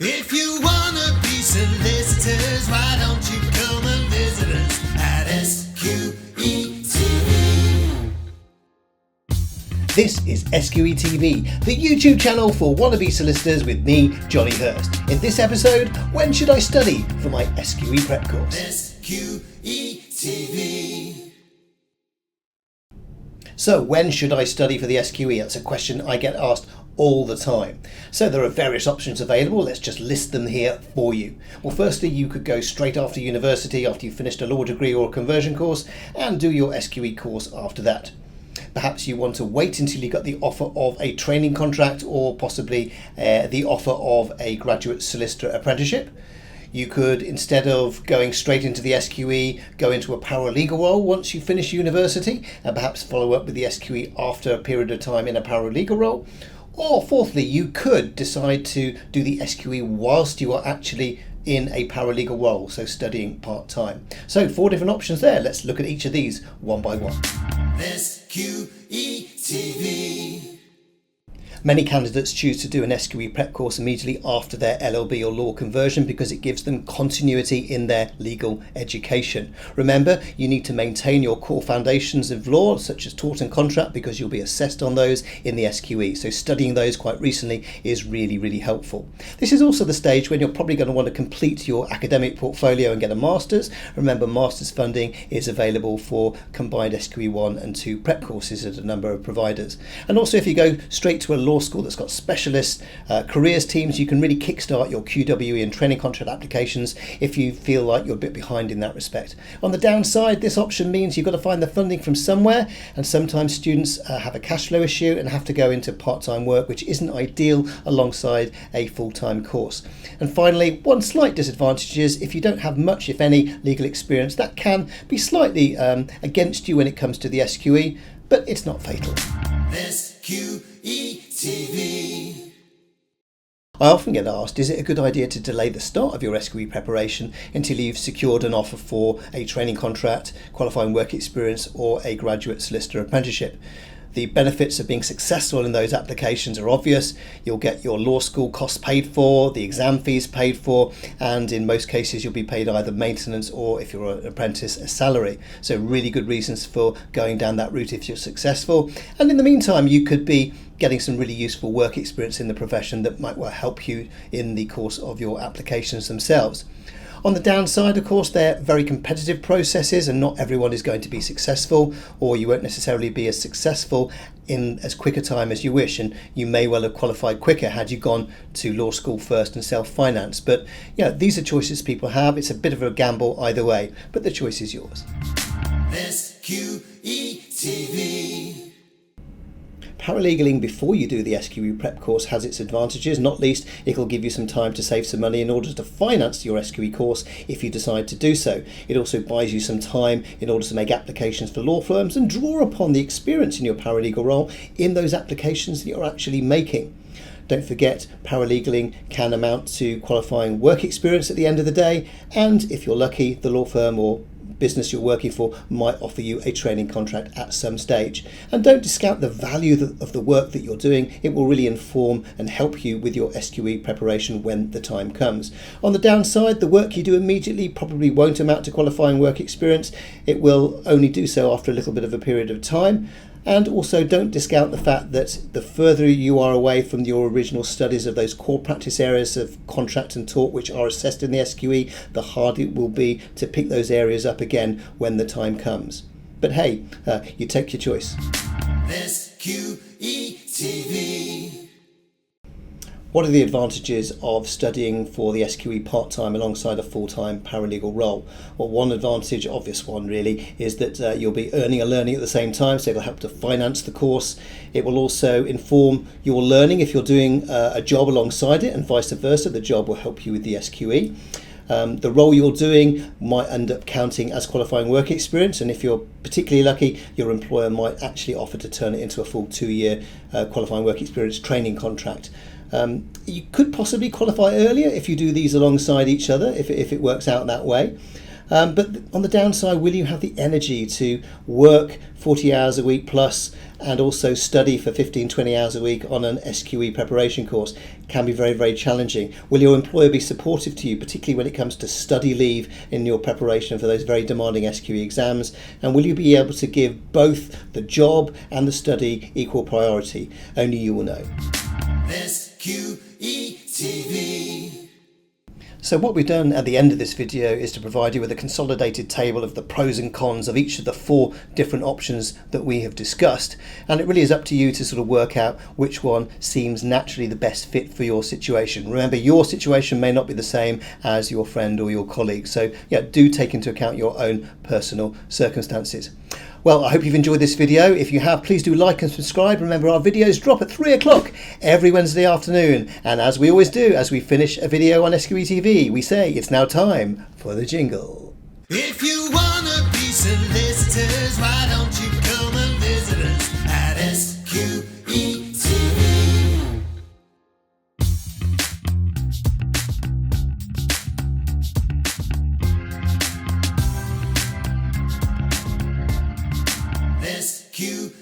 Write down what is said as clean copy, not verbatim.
If you wanna be solicitors, why don't you come and visit us at SQE TV? This is SQE TV, the YouTube channel for wannabe solicitors with me, Jonny Hurst. In this episode, when should I study for my SQE Prep course? SQE TV. So when should I study for the SQE? That's a question I get asked all the time. So there are various options available. Let's just list them here for you. Well, firstly, you could go straight after university, after you've finished a law degree or a conversion course, and do your SQE course after that. Perhaps you want to wait until you got the offer of a training contract or possibly the offer of a graduate solicitor apprenticeship. You could, instead of going straight into the SQE, go into a paralegal role once you finish university and perhaps follow up with the SQE after a period of time in a paralegal role. Or fourthly, you could decide to do the SQE whilst you are actually in a paralegal role, so studying part-time. So 4 different options there. Let's look at each of these one by one. SQE TV. Many candidates choose to do an SQE Prep course immediately after their LLB or law conversion because it gives them continuity in their legal education. Remember, you need to maintain your core foundations of law, such as tort and contract, because you'll be assessed on those in the SQE. So studying those quite recently is really, really helpful. This is also the stage when you're probably going to want to complete your academic portfolio and get a master's. Remember, master's funding is available for combined SQE 1 and 2 prep courses at a number of providers. And also, if you go straight to a law school that's got specialist careers teams, you can really kickstart your QWE and training contract applications if you feel like you're a bit behind in that respect. On the downside, this option means you've got to find the funding from somewhere, and sometimes students have a cash flow issue and have to go into part-time work, which isn't ideal alongside a full-time course. And finally, one slight disadvantage is if you don't have much, if any, legal experience, that can be slightly against you when it comes to the SQE, but it's not fatal. SQE TV. I often get asked, is it a good idea to delay the start of your SQE preparation until you've secured an offer for a training contract, qualifying work experience, or a graduate solicitor apprenticeship? The benefits of being successful in those applications are obvious. You'll get your law school costs paid for, the exam fees paid for, and in most cases you'll be paid either maintenance or, if you're an apprentice, a salary. So really good reasons for going down that route if you're successful. And in the meantime, you could be getting some really useful work experience in the profession that might well help you in the course of your applications themselves. On the downside, of course, they're very competitive processes and not everyone is going to be successful, or you won't necessarily be as successful in as quick a time as you wish, and you may well have qualified quicker had you gone to law school first and self-finance. But yeah, these are choices people have. It's a bit of a gamble either way, but the choice is yours. SQE TV. Paralegaling before you do the SQE Prep course has its advantages, not least it'll give you some time to save some money in order to finance your SQE course if you decide to do so. It also buys you some time in order to make applications for law firms and draw upon the experience in your paralegal role in those applications that you're actually making. Don't forget, paralegaling can amount to qualifying work experience at the end of the day, and if you're lucky, the law firm or business you're working for might offer you a training contract at some stage. And don't discount the value of the work that you're doing. It will really inform and help you with your SQE preparation when the time comes. On the downside, the work you do immediately probably won't amount to qualifying work experience. It will only do so after a little bit of a period of time. And also don't discount the fact that the further you are away from your original studies of those core practice areas of contract and tort which are assessed in the SQE, the harder it will be to pick those areas up again when the time comes. But hey, you take your choice. SQE TV. What are the advantages of studying for the SQE part-time alongside a full-time paralegal role? Well, one advantage, obvious one really, is that you'll be earning and learning at the same time, so it'll help to finance the course. It will also inform your learning if you're doing a job alongside it, and vice versa. The job will help you with the SQE. The role you're doing might end up counting as qualifying work experience, and if you're particularly lucky, your employer might actually offer to turn it into a full 2-year qualifying work experience training contract. You could possibly qualify earlier if you do these alongside each other, if it works out that way. But on the downside, will you have the energy to work 40 hours a week plus and also study for 15-20 hours a week on an SQE preparation course? Can be very, very challenging. Will your employer be supportive to you, particularly when it comes to study leave in your preparation for those very demanding SQE exams? And will you be able to give both the job and the study equal priority? Only you will know. SQE TV. So what we've done at the end of this video is to provide you with a consolidated table of the pros and cons of each of the 4 different options that we have discussed, and it really is up to you to sort of work out which one seems naturally the best fit for your situation. Remember, your situation may not be the same as your friend or your colleague, so yeah, do take into account your own personal circumstances. Well, I hope you've enjoyed this video. If you have, please do like and subscribe. Remember, our videos drop at 3 o'clock every Wednesday afternoon. And as we always do, as we finish a video on SQE TV, we say it's now time for the jingle. If you wanna be solicitors, why don't you come and visit us at SQE TV? SQE